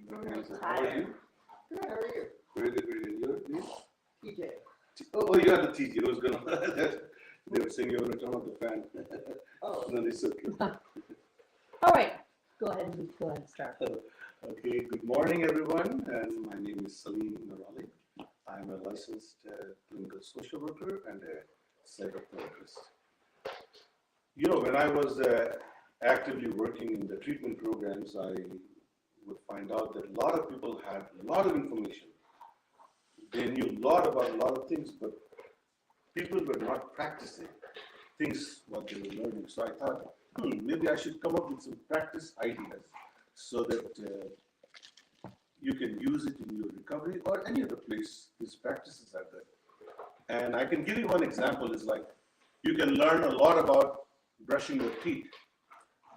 How are you? Good, how are you? Very good, very good. Your name? TJ. Oh, you are the TG. I was gonna. They were saying you were going to turn off the fan. Oh. No, it's okay. All right, go ahead and start. Okay, good morning, everyone. And my name is Salim Narali. I'm a licensed clinical social worker and a psychotherapist. You know, when I was actively working in the treatment programs, I would find out that a lot of people had a lot of information. They knew a lot about a lot of things, but people were not practicing things what they were learning. So I thought, maybe I should come up with some practice ideas so that you can use it in your recovery or any other place these practices are there. And I can give you one example. Is like you can learn a lot about brushing your teeth,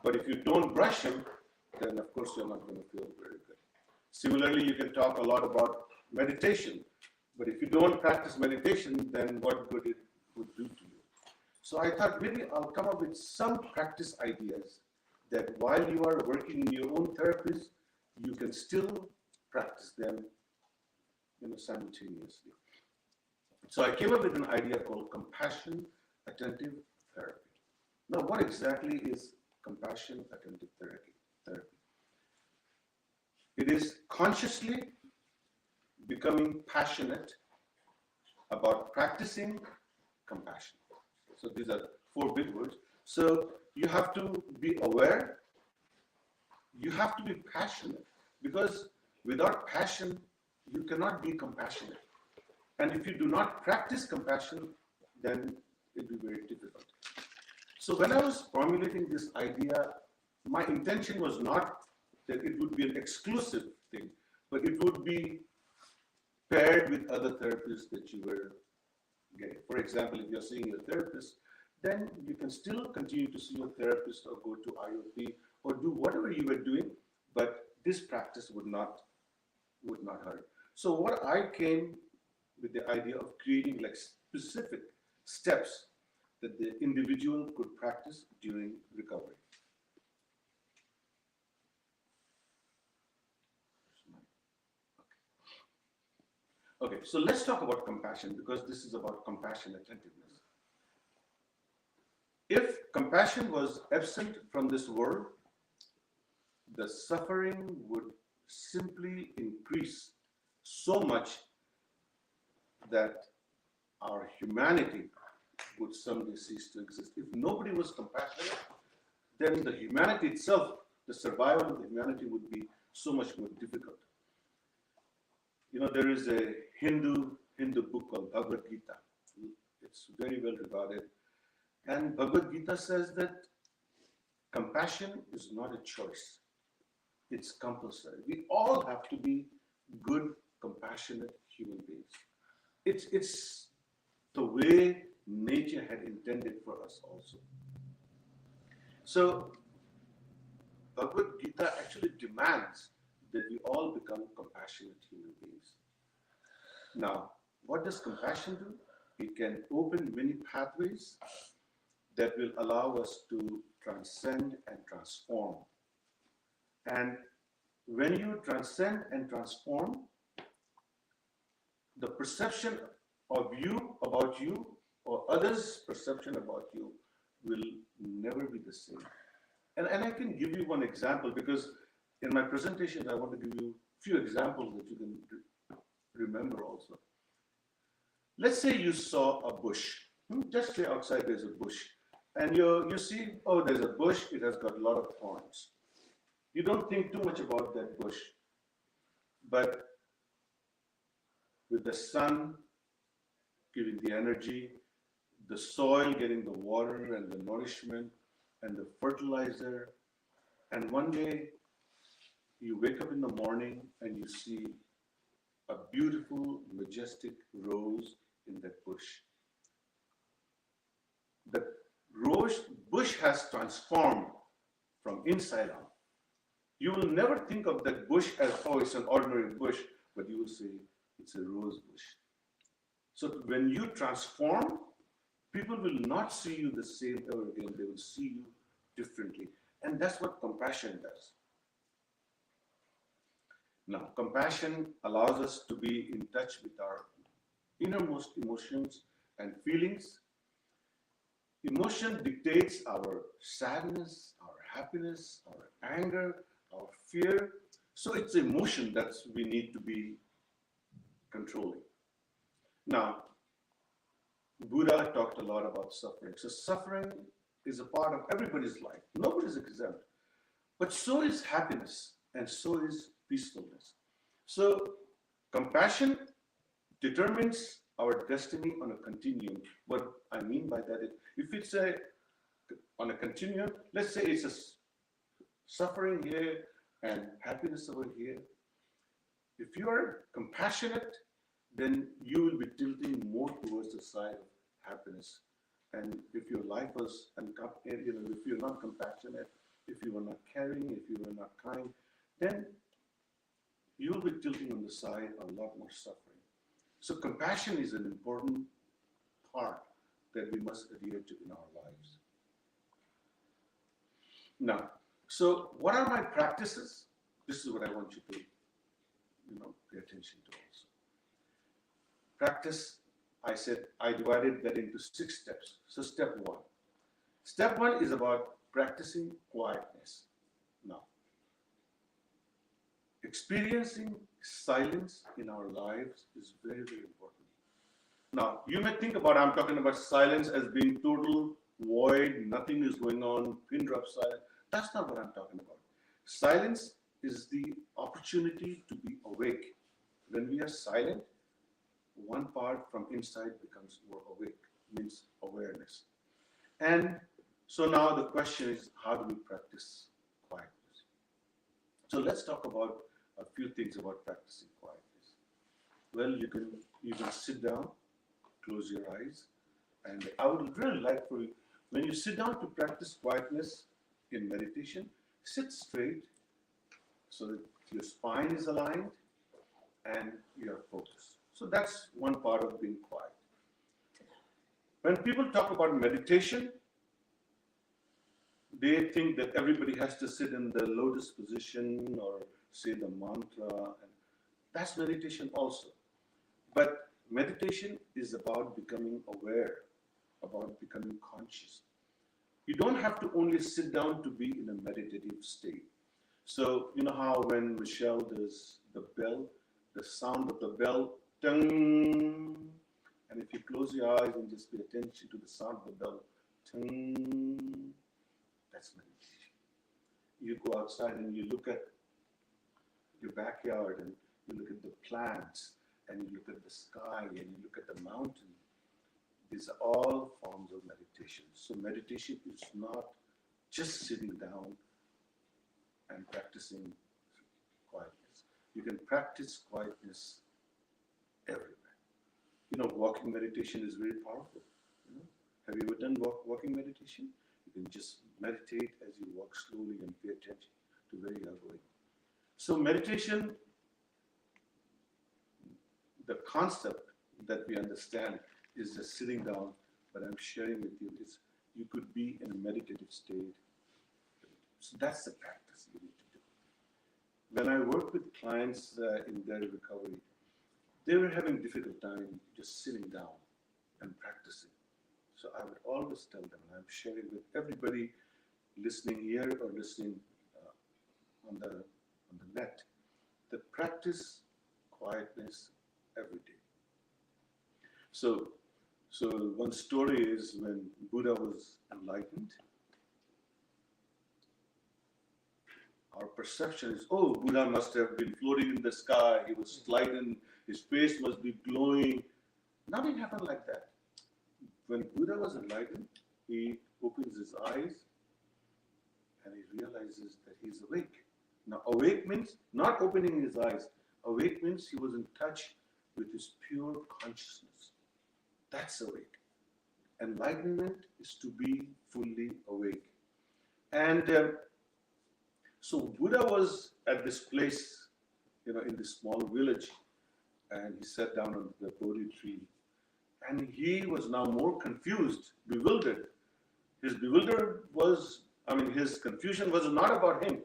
but if you don't brush them, then of course you're not going to feel very good. Similarly, you can talk a lot about meditation, but if you don't practice meditation, then what good it would do to you? So I thought maybe I'll come up with some practice ideas that while you are working in your own therapies, you can still practice them, simultaneously. So I came up with an idea called compassion attentive therapy. Now, what exactly is compassion attentive therapy? It is consciously becoming passionate about practicing compassion. So these are four big words. So you have to be aware, you have to be passionate, because without passion, you cannot be compassionate. And if you do not practice compassion, then it will be very difficult. So when I was formulating this idea, my intention was not that it would be an exclusive thing, but it would be paired with other therapies that you were getting. For example, if you're seeing your therapist, then you can still continue to see your therapist or go to IOP or do whatever you were doing, but this practice would not hurt. So what I came with the idea of creating like specific steps that the individual could practice during recovery. Okay, so let's talk about compassion, because this is about compassion attentiveness. If compassion was absent from this world, the suffering would simply increase so much that our humanity would someday cease to exist. If nobody was compassionate, then the humanity itself, the survival of the humanity would be so much more difficult. You know, there is a Hindu book called Bhagavad Gita. It's very well regarded. And Bhagavad Gita says that compassion is not a choice. It's compulsory. We all have to be good, compassionate human beings. It's the way nature had intended for us also. So Bhagavad Gita actually demands that we all become compassionate human beings. Now, what does compassion do? It can open many pathways that will allow us to transcend and transform. And when you transcend and transform, the perception of you, about you, or others' perception about you will never be the same. And I can give you one example, because in my presentation, I want to give you a few examples that you can remember also. Let's say you saw a bush. Just say outside there's a bush. And you see, oh, there's a bush, it has got a lot of thorns. You don't think too much about that bush. But with the sun giving the energy, the soil getting the water and the nourishment and the fertilizer, and one day you wake up in the morning and you see a beautiful, majestic rose in that bush. The bush has transformed from inside out. You will never think of that bush as, oh, it's an ordinary bush, but you will say it's a rose bush. So when you transform, people will not see you the same ever again. They will see you differently. And that's what compassion does. Now, compassion allows us to be in touch with our innermost emotions and feelings. Emotion dictates our sadness, our happiness, our anger, our fear. So it's emotion that we need to be controlling. Now, Buddha talked a lot about suffering. So suffering is a part of everybody's life. Nobody's exempt. But so is happiness and so is peacefulness. So compassion determines our destiny on a continuum. What I mean by that is, if it's on a continuum, let's say it's a suffering here and happiness over here. If you are compassionate, then you will be tilting more towards the side of happiness. And if your life was, if you're not compassionate, if you are not caring, if you are not kind, then you will be tilting on the side of a lot more suffering. So compassion is an important part that we must adhere to in our lives. Now, so what are my practices? This is what I want you to, pay attention to also. Practice, I said, I divided that into 6 steps. So step 1. Step 1 is about practicing quietness. Now, experiencing silence in our lives is very, very important. Now, you may think about, I'm talking about silence as being total void, nothing is going on, pin drop silence. That's not what I'm talking about. Silence is the opportunity to be awake. When we are silent, one part from inside becomes more awake, means awareness. And so now the question is, how do we practice quietness? So let's talk about a few things about practicing quietness. Well, you can sit down, close your eyes, and I would really like for you, when you sit down to practice quietness in meditation, sit straight so that your spine is aligned and you are focused. So that's one part of being quiet. When people talk about meditation, they think that everybody has to sit in the lotus position or say the mantra. And that's meditation also. But meditation is about becoming aware, about becoming conscious. You don't have to only sit down to be in a meditative state. So, you know how when Michelle does the bell, the sound of the bell, ting, and if you close your eyes and just pay attention to the sound of the bell, ting, that's meditation. You go outside and you look at your backyard and you look at the plants and you look at the sky and you look at the mountain. These are all forms of meditation. So meditation is not just sitting down and practicing quietness. You can practice quietness everywhere. Walking meditation is very powerful. Have you ever done walking meditation? You can just meditate as you walk slowly and pay attention to where you are going. So meditation, the concept that we understand is just sitting down, but I'm sharing with you is you could be in a meditative state. So that's the practice you need to do. When I work with clients in their recovery, they were having difficult time just sitting down and practicing. So I would always tell them, and I'm sharing with everybody listening here or listening on the net, that practice quietness every day. So one story is when Buddha was enlightened, our perception is, oh, Buddha must have been floating in the sky, he was enlightened, his face must be glowing. Nothing happened like that. When Buddha was enlightened, he opens his eyes and he realizes that he's awake. Now, awake means not opening his eyes. Awake means he was in touch with his pure consciousness. That's awake. Enlightenment is to be fully awake. And so Buddha was at this place, in this small village, and he sat down on the Bodhi tree. And he was now more confused, bewildered. His confusion was not about him.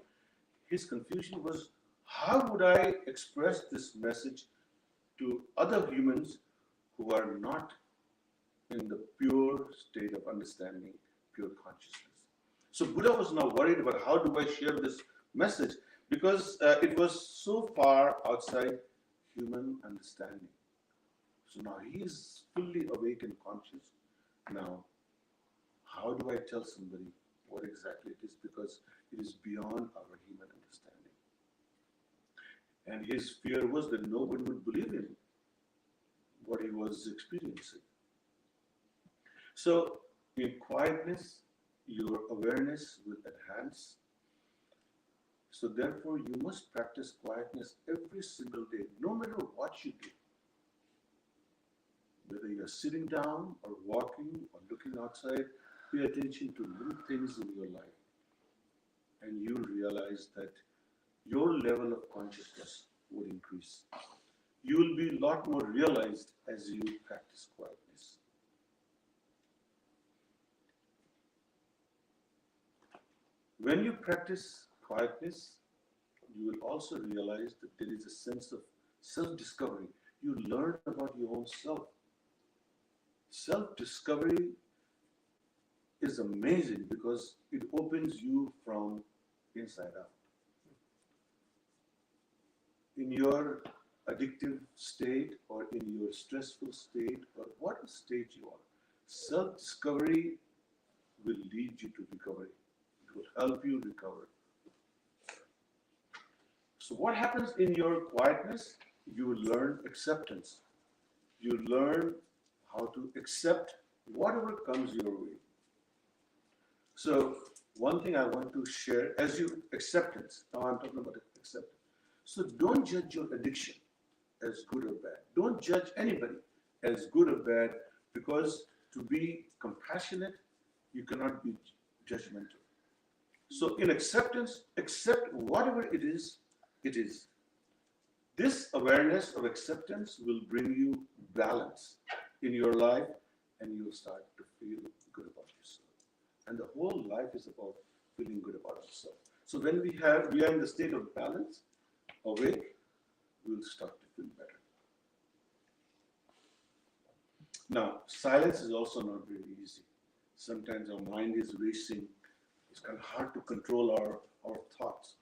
His confusion was, How would I express this message to other humans who are not in the pure state of understanding, pure consciousness? So Buddha was now worried about how do I share this message because it was so far outside human understanding. So now he is fully awake and conscious. Now, how do I tell somebody what exactly it is? Because it is beyond our human understanding. And his fear was that no one would believe him what he was experiencing. So, in quietness, your awareness will enhance. So, therefore, you must practice quietness every single day, no matter what you do. Whether you're sitting down or walking or looking outside, pay attention to little things in your life. And you'll realize that your level of consciousness will increase. You will be a lot more realized as you practice quietness. When you practice quietness, you will also realize that there is a sense of self-discovery. You learn about your own self. Self-discovery is amazing because it opens you from inside out. In your addictive state or in your stressful state or whatever state you are, self-discovery will lead you to recovery. It will help you recover. So what happens in your quietness? You learn acceptance. You learn how to accept whatever comes your way. So one thing I want to share as you acceptance. Now I'm talking about acceptance. So don't judge your addiction as good or bad. Don't judge anybody as good or bad because to be compassionate, you cannot be judgmental. So in acceptance, accept whatever it is, it is. This awareness of acceptance will bring you balance in your life and you'll start to feel good about yourself. And the whole life is about feeling good about yourself. So when we are in the state of balance, awake, we'll start to feel better. Now, silence is also not very easy. Sometimes our mind is racing. It's kind of hard to control our thoughts.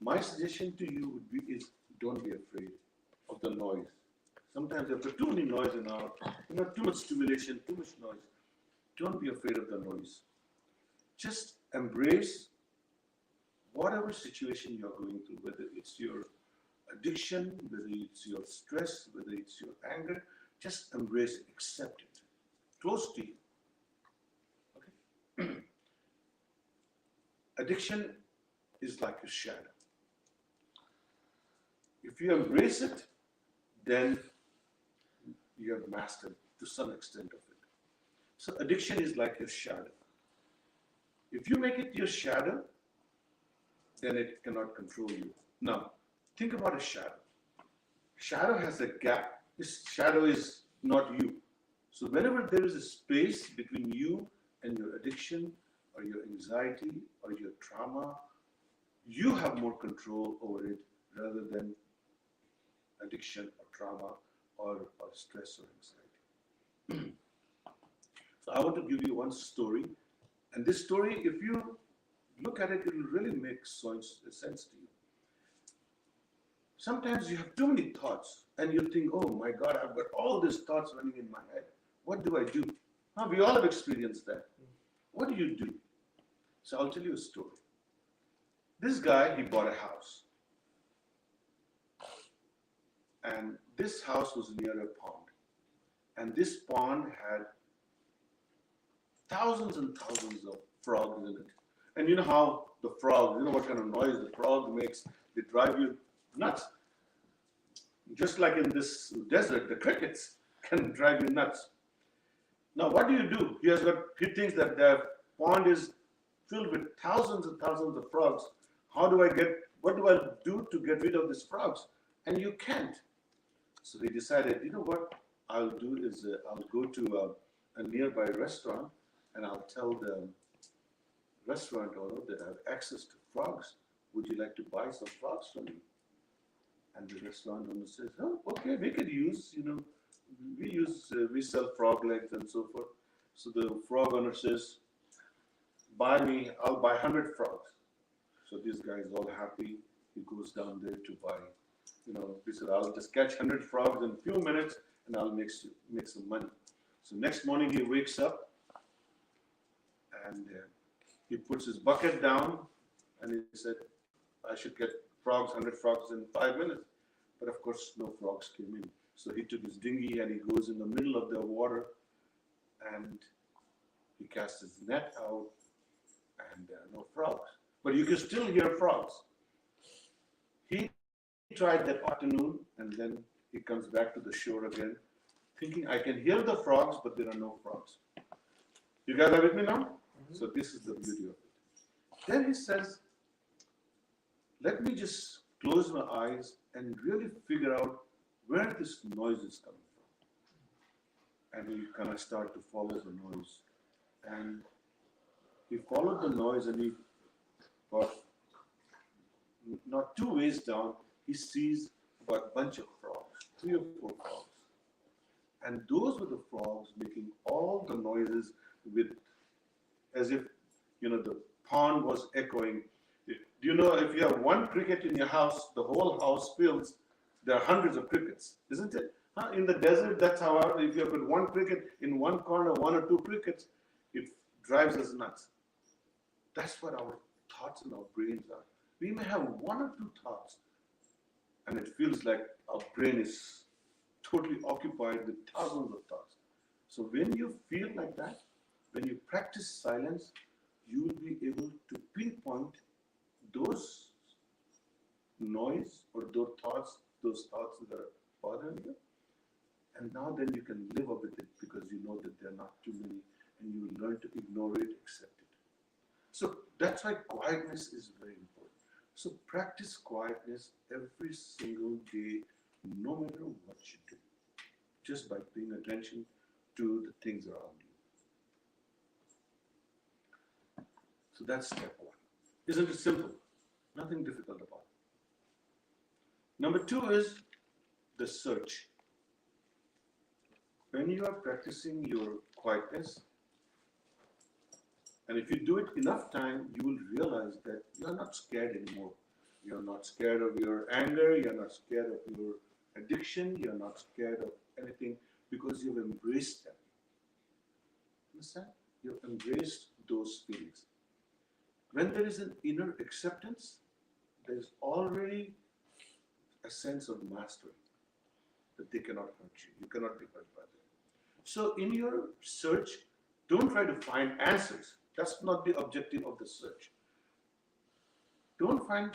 My suggestion to you would be is don't be afraid of the noise. Sometimes there's too many noise in our, too much stimulation, too much noise. Don't be afraid of the noise. Just embrace whatever situation you're going through, whether it's your addiction, whether it's your stress, whether it's your anger, just embrace it, accept it. Close to you. Okay? Addiction is like a shadow. If you embrace it, then you have mastered to some extent of it. So addiction is like your shadow. If you make it your shadow, then it cannot control you. Now, think about a shadow. Shadow has a gap. This shadow is not you. So whenever there is a space between you and your addiction or your anxiety or your trauma, you have more control over it rather than addiction or trauma or stress or anxiety. So I want to give you one story. And this story, if you look at it, it will really make sense to you. Sometimes you have too many thoughts and you think, oh my God, I've got all these thoughts running in my head. What do I do? Now, we all have experienced that. What do you do? So I'll tell you a story. This guy, he bought a house. And this house was near a pond. And this pond had thousands and thousands of frogs in it. And you know how the frogs, you know what kind of noise the frog makes? They drive you nuts. Just like in this desert, the crickets can drive you nuts. Now, what do? He thinks that the pond is filled with thousands and thousands of frogs. What do I do to get rid of these frogs? And you can't. So he decided, you know what I'll do is I'll go to a nearby restaurant and I'll tell the restaurant owner that I have access to frogs. would you like to buy some frogs from me? And the restaurant owner says, oh, okay, we could use, we sell frog legs and so forth. So the frog owner says, buy me, I'll buy 100 frogs. So this guy is all happy. He goes down there to buy, he said, I'll just catch 100 frogs in a few minutes and I'll make some money. So next morning he wakes up and he puts his bucket down and he said, I should get 100 frogs in 5 minutes. But of course, no frogs came in. So he took his dinghy and he goes in the middle of the water and he casts his net out and there are no frogs. But you can still hear frogs. He tried that afternoon and then he comes back to the shore again, thinking, I can hear the frogs, but there are no frogs. You guys are with me now? Mm-hmm. So this is the beauty of it. Then he says, let me just close my eyes and really figure out where this noise is coming from. And he kind of started to follow the noise. And he followed the noise and he got not 2 ways down, he sees about a bunch of frogs, 3 or 4 frogs. And those were the frogs making all the noises with, as if, the pond was echoing. Do you know if you have one cricket in your house, the whole house fills, there are hundreds of crickets, isn't it? In the desert, that's how, if you put one cricket in one corner, 1 or 2 crickets, it drives us nuts. That's what our thoughts and our brains are. We may have 1 or 2 thoughts, and it feels like our brain is totally occupied with thousands of thoughts. So when you feel like that, when you practice silence, you will be able to pinpoint those noise or those thoughts that are bothering you. And now then you can live up with it because you know that there are not too many and you will learn to ignore it, accept it. So that's why quietness is very important. So practice quietness every single day, no matter what you do, just by paying attention to the things around you. So that's step 1. Isn't it simple? Nothing difficult about it. Number 2 is the search. When you are practicing your quietness, and if you do it enough time, you will realize that you are not scared anymore. You are not scared of your anger, you are not scared of your addiction, you are not scared of anything because you've embraced them. Understand? You've embraced those feelings. When there is an inner acceptance, there is already a sense of mastery that they cannot hurt you. You cannot be hurt by them. So in your search, don't try to find answers. That's not the objective of the search. Don't find,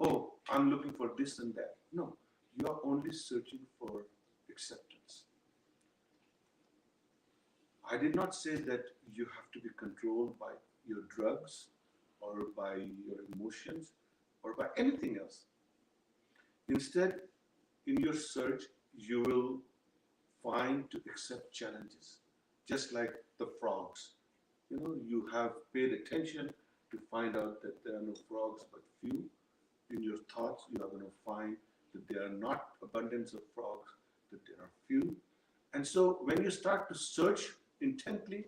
oh, I'm looking for this and that. No, you are only searching for acceptance. I did not say that you have to be controlled by your drugs or by your emotions or by anything else. Instead, in your search, you will find to accept challenges, just like the frogs. You have paid attention to find out that there are no frogs but few. In your thoughts, you are going to find that there are not abundance of frogs, that there are few. And so when you start to search intently,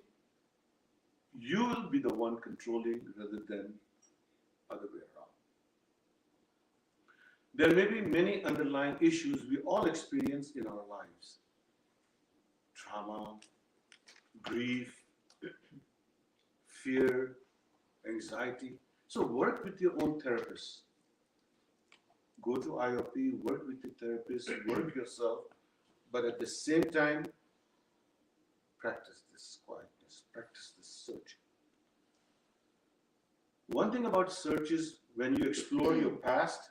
you will be the one controlling rather than other way around. There may be many underlying issues we all experience in our lives. Trauma, grief, fear, anxiety. So work with your own therapist. Go to IOP, work with your therapist, work yourself, but at the same time, practice this quietness, practice this search. One thing about search is when you explore your past,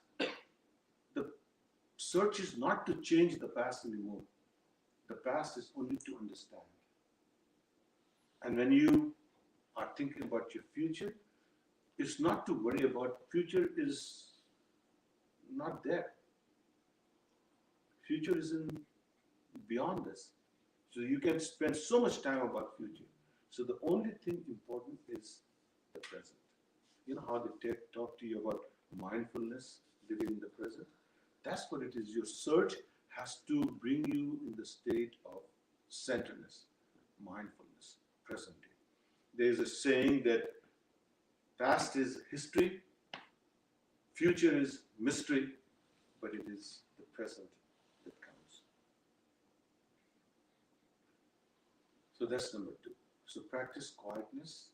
the search is not to change the past anymore. The past is only to understand. And when you are thinking about your future, it's not to worry about. Future is not there. Future is beyond this. So you can spend so much time about future. So the only thing important is the present. You know how they talk to you about mindfulness, living in the present. That's what it is. Your search has to bring you in the state of centeredness, mindfulness, present day. There is a saying that past is history, future is mystery, but it is the present that counts. So that's number two. So practice quietness.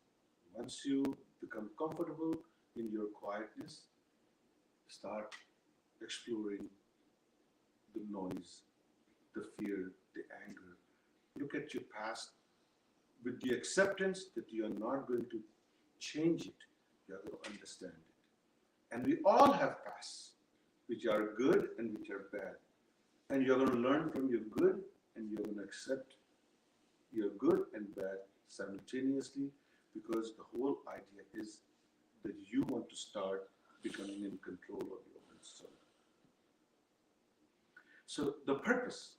Once you become comfortable in your quietness, start exploring the noise, the fear, the anger. Look at your past with the acceptance that you are not going to change it. You are going to understand it. And we all have pasts, which are good and which are bad. And you're going to learn from your good and you're going to accept your good and bad simultaneously, because the whole idea is that you want to start becoming in control of your own soul. So the purpose.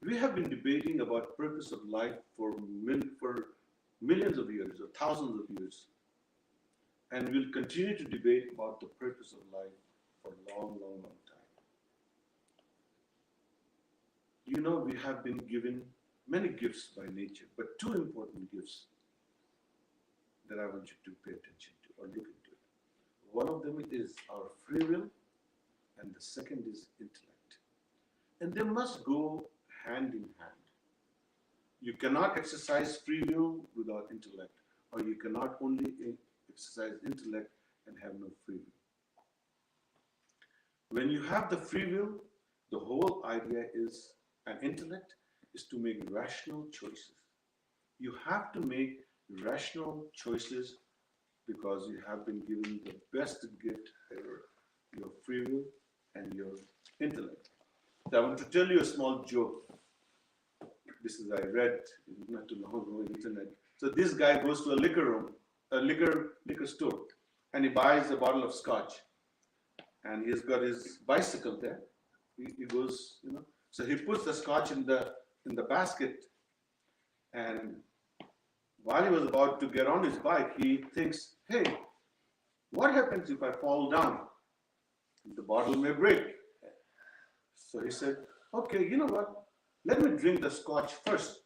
We have been debating about purpose of life for millions of years or thousands of years. And we'll continue to debate about the purpose of life for a long, long, long time. You know, we have been given many gifts by nature, but two important gifts that I want you to pay attention to or look into it. One of them is our free will, and the second is intellect. And they must go hand in hand. You cannot exercise free will without intellect, or you cannot only exercise intellect and have no free will. When you have the free will, the whole idea is, an intellect is to make rational choices. You have to make rational choices because you have been given the best gift ever, your free will and your intellect. So I want to tell you a small joke. This is I read not too long ago on the internet. So this guy goes to a liquor store, and he buys a bottle of scotch, and he's got his bicycle there. He goes, so he puts the scotch in the basket, and while he was about to get on his bike, he thinks, hey, what happens if I fall down? The bottle may break. So he said, okay, you know what? Let me drink the scotch first.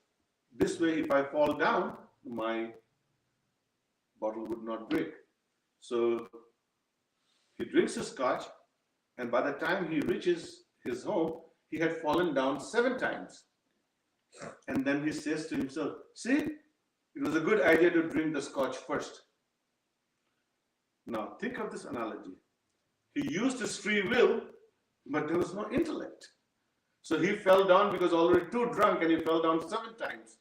This way, if I fall down, my bottle would not break. So he drinks the scotch, and by the time he reaches his home, he had fallen down 7 times. And then he says to himself, see, it was a good idea to drink the scotch first. Now, think of this analogy. He used his free will, but there was no intellect. So he fell down because already too drunk, and he fell down 7 times.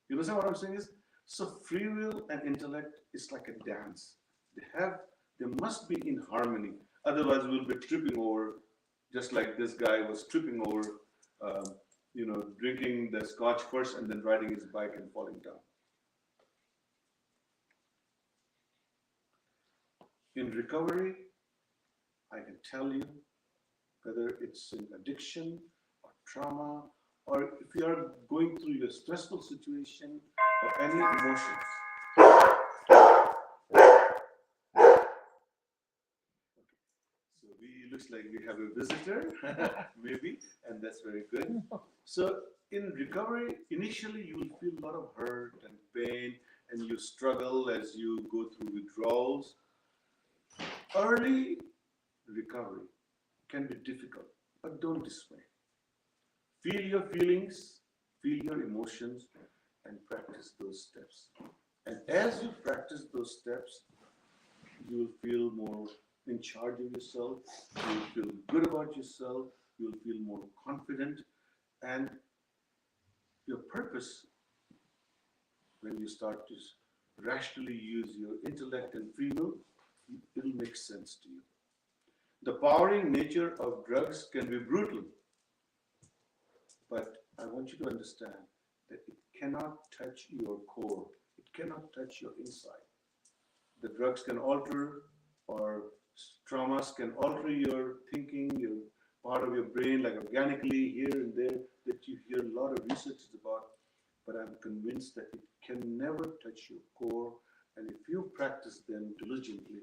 You understand what I'm saying is? So free will and intellect is like a dance. They must be in harmony. Otherwise, we'll be tripping over, just like this guy was tripping over, drinking the scotch first and then riding his bike and falling down. In recovery, I can tell you, whether it's in addiction or trauma, or if you are going through a stressful situation or any emotions. So looks like we have a visitor, maybe, and that's very good. So in recovery, initially you will feel a lot of hurt and pain, and you struggle as you go through withdrawals. Early recovery can be difficult, but don't dismay. Feel your feelings, feel your emotions, and practice those steps. And as you practice those steps, you will feel more in charge of yourself, you will feel good about yourself, you will feel more confident, and your purpose, when you start to rationally use your intellect and free will, it will make sense to you. The powering nature of drugs can be brutal, but I want you to understand that it cannot touch your core. It cannot touch your inside. The drugs can alter, or traumas can alter your thinking, your part of your brain, like organically here and there, that you hear a lot of research about, but I'm convinced that it can never touch your core, and if you practice them diligently,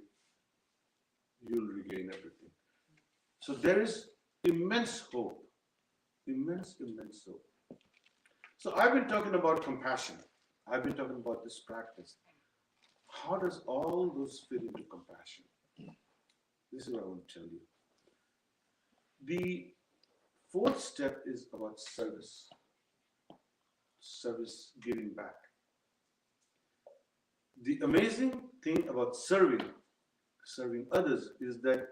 you'll regain everything. So there is immense hope, immense hope. So I've been talking about compassion. I've been talking about this practice. How does all those fit into compassion? This is what I want to tell you. The fourth step is about service. Service, giving back. The amazing thing about serving others is that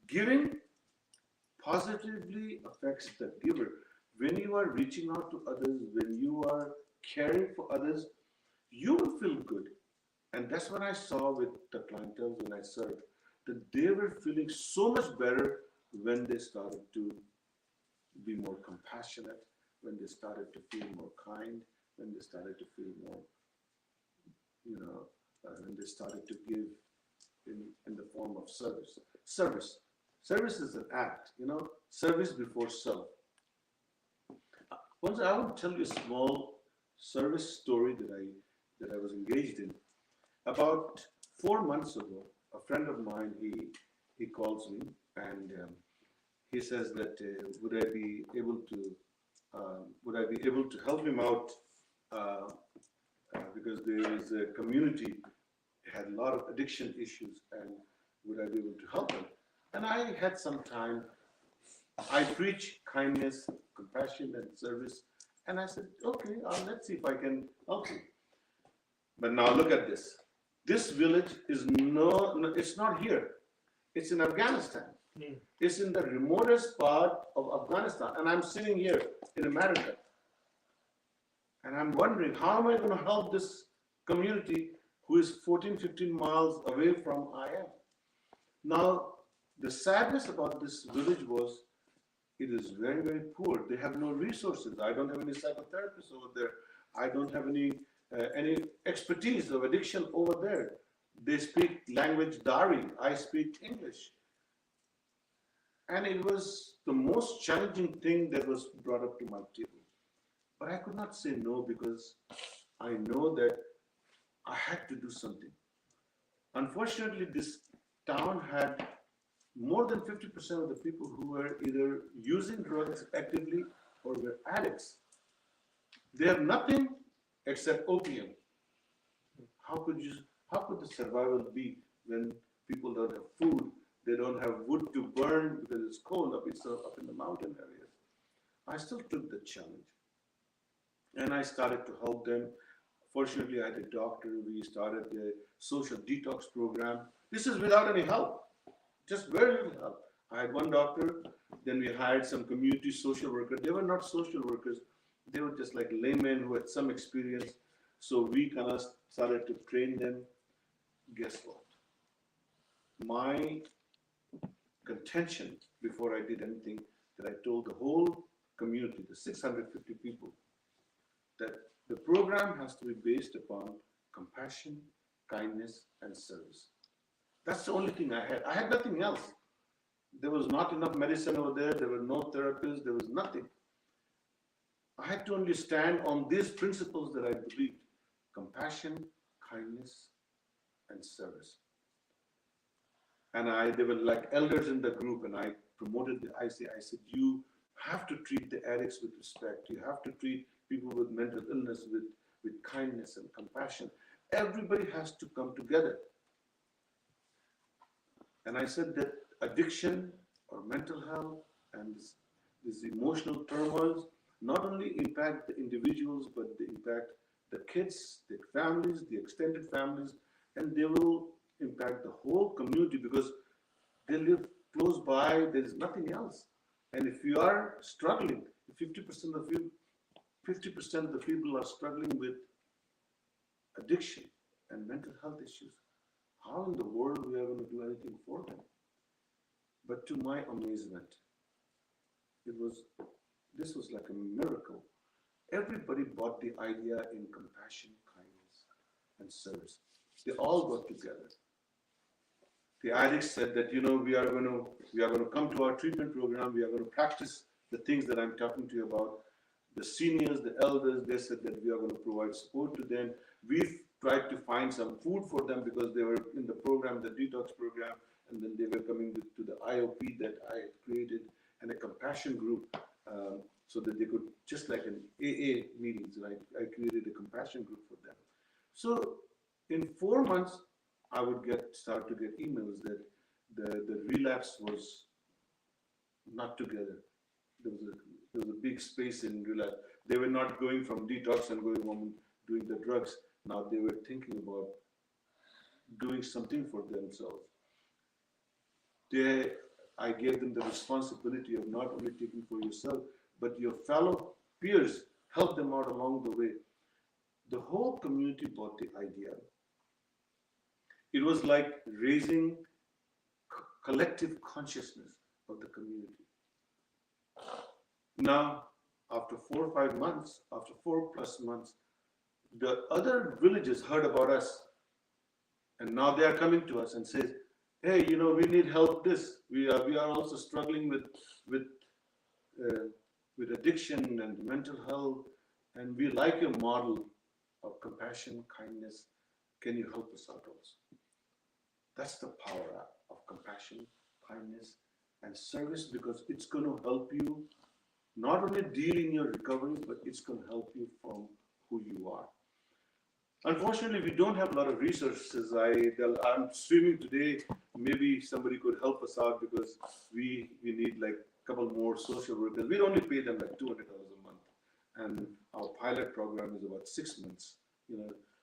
giving positively affects the giver. When you are reaching out to others, when you are caring for others, you will feel good. And that's what I saw with the clientele when I served, that they were feeling so much better when they started to be more compassionate, when they started to feel more kind, when they started to feel more, when they started to give in the form of service. Service is an act, service before self. Once I will tell you a small service story that I was engaged in. About 4 months ago, a friend of mine, he calls me and he says that would I be able to help him out because there is a community had a lot of addiction issues, and would I be able to help him? And I had some time. I preach kindness, compassion, and service, and I said, okay, let's see if I can help you. But now look at this. This village is it's not here. It's in Afghanistan. It's in the remotest part of Afghanistan. And I'm sitting here in America. And I'm wondering, how am I going to help this community who is 14, 15 miles away from I am? Now, the sadness about this village was, it is very, very poor. They have no resources. I don't have any psychotherapists over there. I don't have any expertise of addiction over there. They speak language Dari. I speak English. And it was the most challenging thing that was brought up to my table. But I could not say no, because I know that I had to do something. Unfortunately, this town had more than 50% of the people who were either using drugs actively or were addicts. They have nothing except opium. How could the survival be when people don't have food, they don't have wood to burn because it's cold up in the mountain areas? I still took the challenge. And I started to help them. Fortunately, I had a doctor. We started a social detox program. This is without any help, just very little help. I had one doctor, then we hired some community social workers. They were not social workers. They were just like laymen who had some experience. So we kind of started to train them. Guess what? My contention before I did anything, that I told the whole community, the 650 people, that the program has to be based upon compassion, kindness, and service. That's the only thing I had. I had nothing else. There was not enough medicine over there. There were no therapists. There was nothing. I had to only stand on these principles that I believed: compassion, kindness, and service. And they were like elders in the group, and I promoted I said, you have to treat the addicts with respect. You have to treat people with mental illness with kindness and compassion. Everybody has to come together. And I said that addiction or mental health and these emotional turmoils not only impact the individuals, but they impact the kids, the families, the extended families, and they will impact the whole community because they live close by, there is nothing else. And if you are struggling, 50% of the people are struggling with addiction and mental health issues. How in the world we are going to do anything for them? But to my amazement, this was like a miracle. Everybody bought the idea in compassion, kindness, and service. They all got together. The addicts said that, we are going to come to our treatment program. We are going to practice the things that I'm talking to you about. The seniors, the elders, they said that we are going to provide support to them. We've tried to find some food for them because they were in the program, the detox program, and then they were coming to the IOP that I created and a compassion group so that they could, just like in AA meetings, right? I created a compassion group for them. So in 4 months, I would start to get emails that the relapse was not together. There was a big space in relapse. They were not going from detox and going on doing the drugs. Now they were thinking about doing something for themselves. I gave them the responsibility of not only taking for yourself, but your fellow peers, help them out along the way. The whole community bought the idea. It was like raising collective consciousness of the community. Now, after 4 or 5 months, after 4+ months, the other villages heard about us, and now they are coming to us and say, "Hey, we need help. We are also struggling with uh, with addiction and mental health, and we like your model of compassion, kindness. Can you help us out also?" That's the power of compassion, kindness, and service, because it's going to help you not only deal in your recovery, but it's going to help you from who you are. Unfortunately, we don't have a lot of resources. I'm streaming today. Maybe somebody could help us out because we need like a couple more social workers. We'd only pay them like $200 a month, and our pilot program is about 6 months.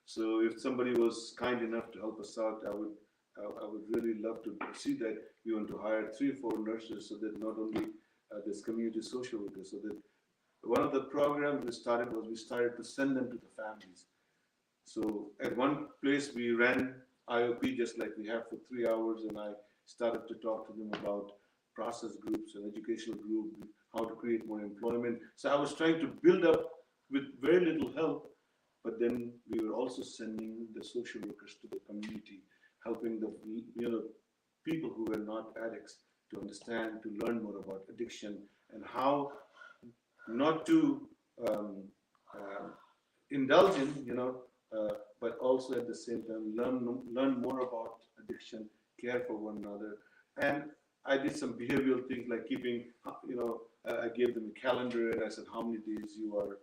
So if somebody was kind enough to help us out, I would really love to see that. We want to hire 3 or 4 nurses so that not only this community social workers, so that one of the programs we started to send them to the families. So at one place we ran IOP just like we have for 3 hours, and I started to talk to them about process groups and educational group, how to create more employment. So I was trying to build up with very little help, but then we were also sending the social workers to the community, helping the people who were not addicts to understand, to learn more about addiction and how not to indulge in, but also at the same time learn more about addiction, care for one another. And I did some behavioral things like keeping, I gave them a calendar and I said how many days you are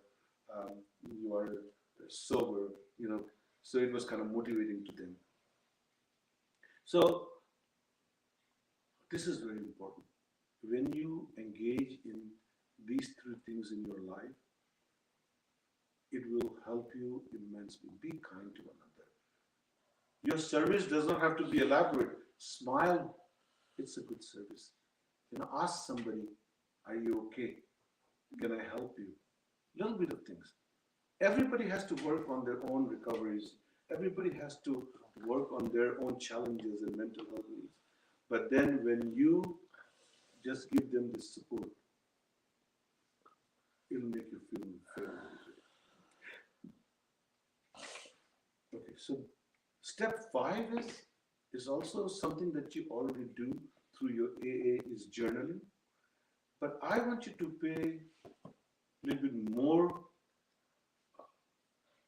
sober, so it was kind of motivating to them. So this is very important. When you engage in these 3 things in your life, it will help you immensely. Be kind to one another. Your service does not have to be elaborate. Smile, it's a good service. Ask somebody, are you okay? Can I help you? Little bit of things. Everybody has to work on their own recoveries. Everybody has to work on their own challenges and mental health needs. But then when you just give them this support, it'll make you feel very good. Okay, so step 5 is also something that you already do through your AA, is journaling. But I want you to pay a little bit more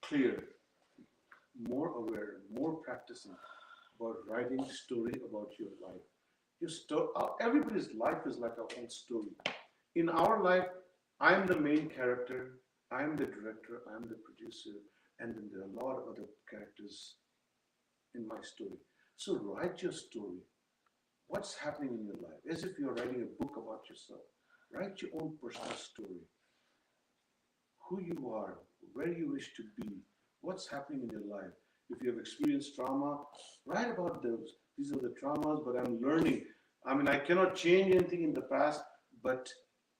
clear, more aware, more practicing about writing story about your life. Everybody's life is like our own story. In our life, I'm the main character, I'm the director, I'm the producer, and then there are a lot of other characters in my story. So write your story. What's happening in your life? As if you're writing a book about yourself. Write your own personal story. Who you are, where you wish to be, what's happening in your life. If you have experienced trauma, write about those. These are the traumas, but I'm learning. I cannot change anything in the past, but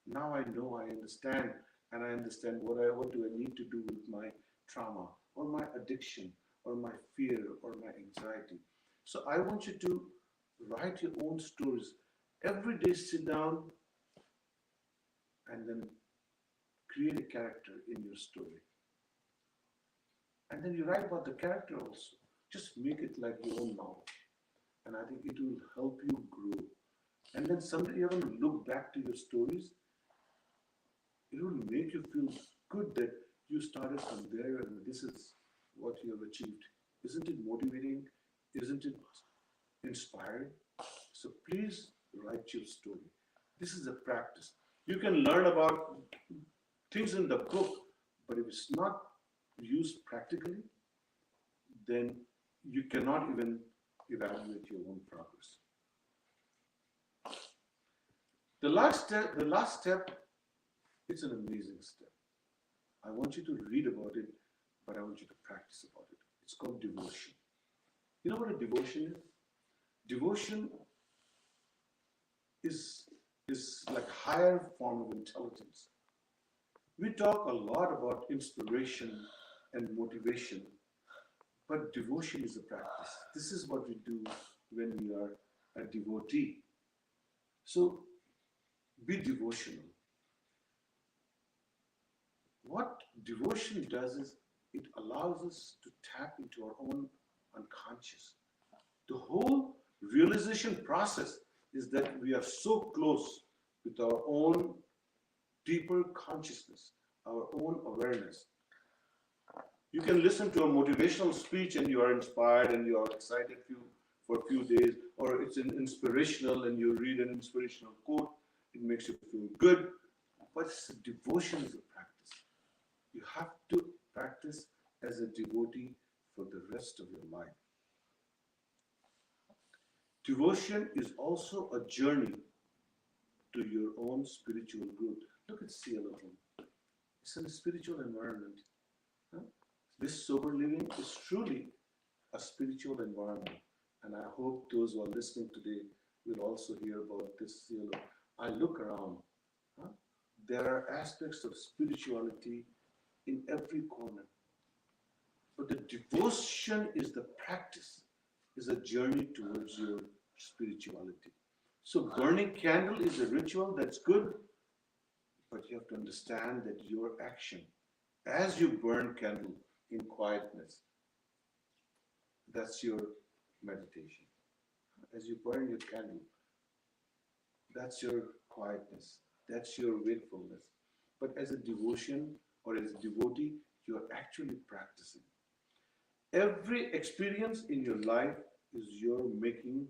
now I know, I understand, and I understand what do I need to do with my trauma, or my addiction, or my fear, or my anxiety. So I want you to write your own stories. Every day sit down and then create a character in your story. And then you write about the character also. Just make it like your own novel. And I think it will help you grow. And then someday you're going to look back to your stories. It will make you feel good that you started from there and this is what you have achieved. Isn't it motivating? Isn't it inspiring? So please write your story. This is a practice. You can learn about things in the book, but if it's not used practically, then you cannot even evaluate your own progress. The last step, it's an amazing step. I want you to read about it, but I want you to practice about it. It's called devotion. You know what a devotion is? Devotion is, is like higher form of intelligence. We talk a lot about inspiration and motivation, but devotion is a practice. This is what we do when we are a devotee. So be devotional. What devotion does is it allows us to tap into our own unconscious. The whole realization process is that we are so close with our own deeper consciousness, our own awareness. You can listen to a motivational speech and you are inspired and you are excited for a few days, or it's an inspirational and you read an inspirational quote, it makes you feel good, but devotion is a practice. You have to practice as a devotee for the rest of your life. Devotion is also a journey to your own spiritual growth. Look at Seattle. It's a spiritual environment. Huh? This sober living is truly a spiritual environment. And I hope those who are listening today will also hear about this Seattle. I look around. Huh? There are aspects of spirituality in every corner. But the devotion is the practice, is a journey towards your spirituality. So burning candle is a ritual that's good, but you have to understand that your action, as you burn candle in quietness, that's your meditation. As you burn your candle, that's your quietness, that's your wakefulness. But as a devotion or as a devotee, you're actually practicing. Every experience in your life is your making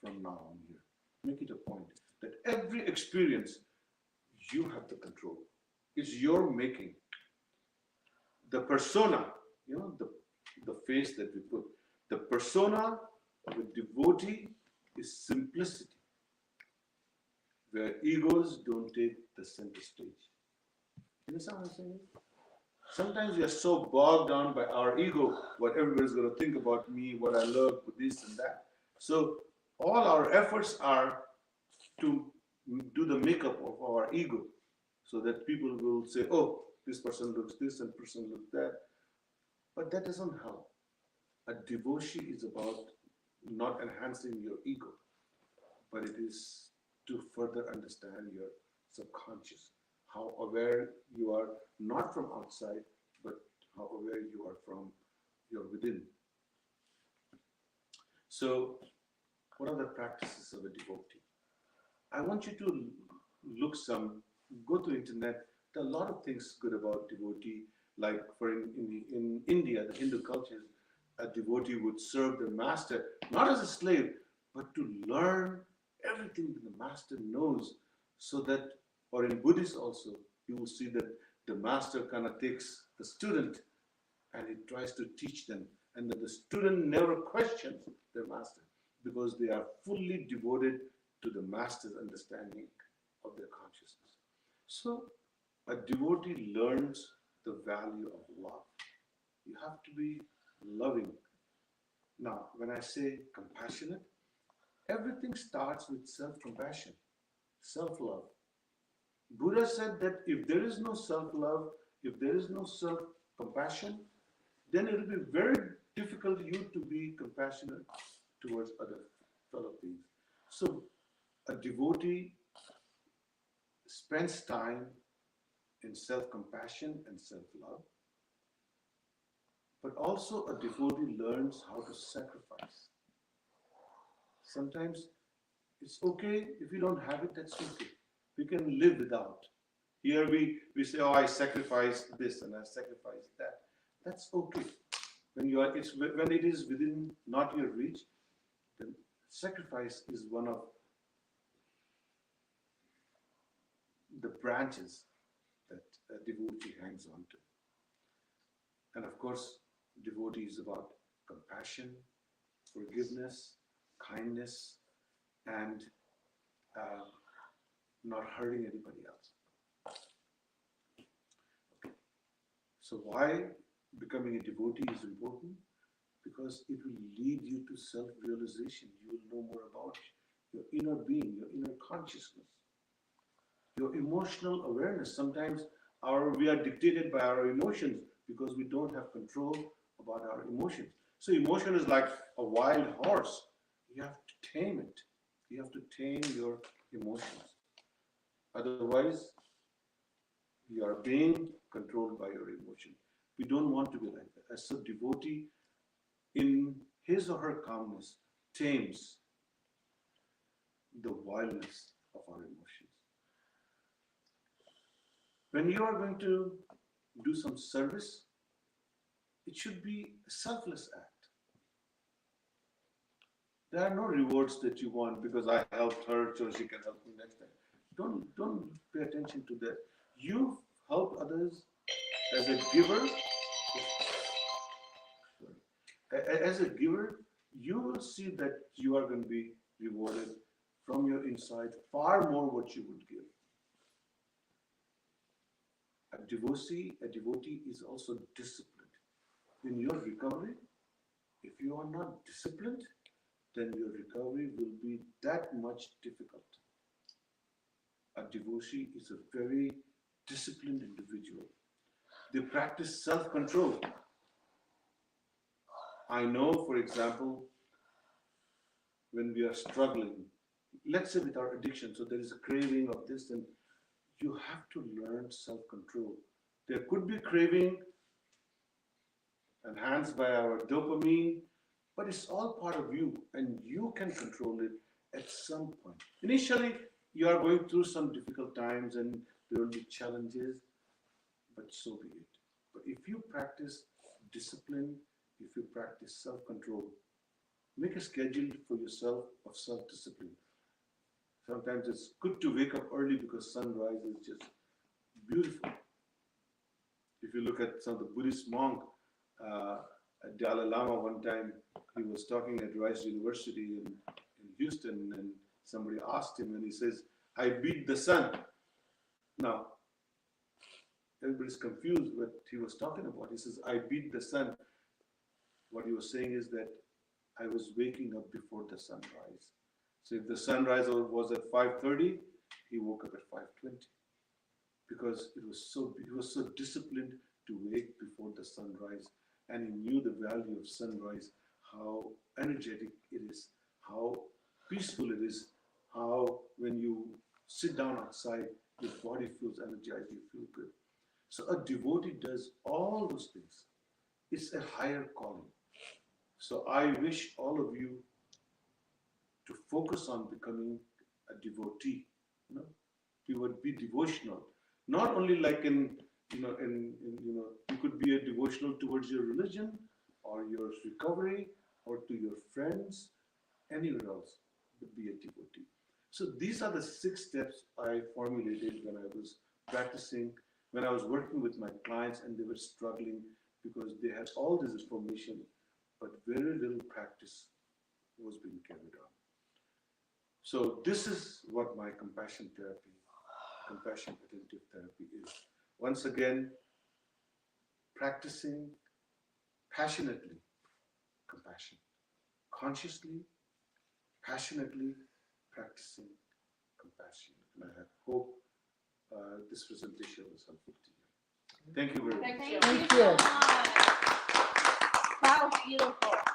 from now on here. Make it a point that every experience you have the control. It's your making. The persona, the face that we put, the persona of a devotee is simplicity, where egos don't take the center stage. You understand what I'm saying? Sometimes we are so bogged down by our ego, what everybody's going to think about me, what I love, this and that. So all our efforts are to do the makeup of our ego, so that people will say, oh, this person looks this and person looks that. But that doesn't help. A devotion is about not enhancing your ego, but it is to further understand your subconscious, how aware you are, not from outside, but how aware you are from your within. So, what are the practices of a devotee? I want you to go to internet. There are a lot of things good about devotee. Like in India, the Hindu culture, a devotee would serve the master not as a slave, but to learn everything that the master knows, so that, or in Buddhist also, you will see that the master kind of takes the student and he tries to teach them, and that the student never questions their master because they are fully devoted to the master's understanding of their consciousness. So a devotee learns the value of love. You have to be loving. Now, when I say compassionate, everything starts with self-compassion, self-love. Buddha said that if there is no self-love, if there is no self-compassion, then it will be very difficult for you to be compassionate towards other fellow beings. So a devotee spends time in self-compassion and self-love, but also a devotee learns how to sacrifice. Sometimes it's okay if you don't have it, that's okay. We can live without. Here we say, oh, I sacrifice this and I sacrifice that. That's okay. when it is within not your reach, then sacrifice is one of the branches that a devotee hangs on to. And of course, devotee is about compassion, forgiveness, kindness, and not hurting anybody else. So why becoming a devotee is important? Because it will lead you to self-realization. You will know more about your inner being, your inner consciousness, your emotional awareness. Sometimes we are dictated by our emotions because we don't have control about our emotions. So emotion is like a wild horse. You have to tame it. You have to tame your emotions. Otherwise, you are being controlled by your emotion. We don't want to be like that. As a devotee, in his or her calmness, tames the wildness of our emotions. When you are going to do some service, it should be a selfless act. There are no rewards that you want because I helped her, so she can help me next time. Don't pay attention to that. You help others as a giver. As a giver, you will see that you are going to be rewarded from your inside far more what you would give. A devotee is also disciplined. In your recovery, if you are not disciplined, then your recovery will be that much difficult. A devotee is a very disciplined individual. They practice self-control. I know, for example, when we are struggling, let's say with our addiction, so there is a craving of this, and you have to learn self-control. There could be craving enhanced by our dopamine, but it's all part of you, and you can control it at some point. Initially, you are going through some difficult times, and there will be challenges, but so be it. But if you practice discipline, if you practice self-control, make a schedule for yourself of self-discipline. Sometimes it's good to wake up early because sunrise is just beautiful. If you look at some of the Buddhist monk, Dalai Lama, one time he was talking at Rice University in Houston, and somebody asked him, and he says, "I beat the sun." Now, everybody's confused what he was talking about. He says, "I beat the sun." What he was saying is that I was waking up before the sunrise. So if the sunrise was at 5:30, he woke up at 5:20 because he was so disciplined to wake before the sunrise, and he knew the value of sunrise, how energetic it is, how peaceful it is, how when you sit down outside, your body feels energized, you feel good. So a devotee does all those things. It's a higher calling. So I wish all of you to focus on becoming a devotee. You would be devotional, not only like you could be a devotional towards your religion or your recovery or to your friends, anywhere else, but be a devotee. So these are the 6 steps I formulated when I was practicing, when I was working with my clients and they were struggling because they had all this information, but very little practice was being carried on. So this is what my compassion attentive therapy is. Once again, practicing passionately compassion, consciously, passionately practicing compassion. And I hope this presentation was helpful to you. Thank you very much. Thank you. That was beautiful.